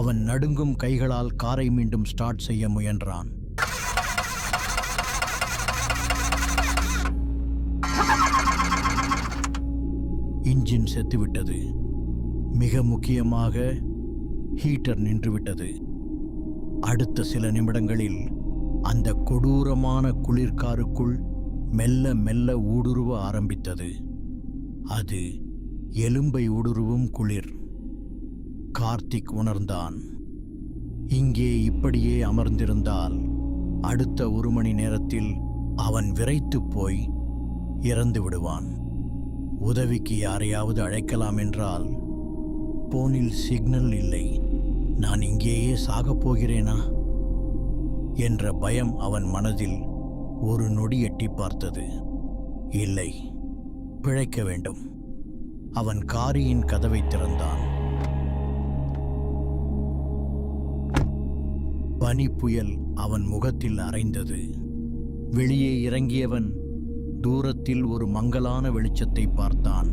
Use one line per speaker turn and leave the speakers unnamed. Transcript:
அவன் நடுங்கும் கைகளால் காரை மீண்டும் ஸ்டார்ட் செய்ய முயன்றான். இன்ஜின் செத்துவிட்டது. மிக முக்கியமாக ஹீட்டர் நின்றுவிட்டது. அடுத்த சில நிமிடங்களில் அந்த கொடூரமான குளிர்காருக்குள் மெல்ல மெல்ல ஊடுருவ ஆரம்பித்தது. அது எலும்பை ஊடுருவும் குளிர். கார்த்திக் உணர்ந்தான், இங்கே இப்படியே அமர்ந்திருந்தால் அடுத்த 1 மணி நேரத்தில் அவன் விறைத்துப் போய் இறந்து விடுவான். உதவிக்கு யாரையாவது அழைக்கலாம் என்றால் போனில் சிக்னல் இல்லை. நான் இங்கேயே சாகப் போகிறேனா என்ற பயம் அவன் மனதில் ஒரு நொடி எட்டி பார்த்தது. இல்லை, பிழைக்க வேண்டும். அவன் காரியின் கதவை திறந்தான். பனி புயல் அவன் முகத்தில் அரைந்தது. வெளியே இறங்கியவன் தூரத்தில் ஒரு மங்கலான வெளிச்சத்தை பார்த்தான்.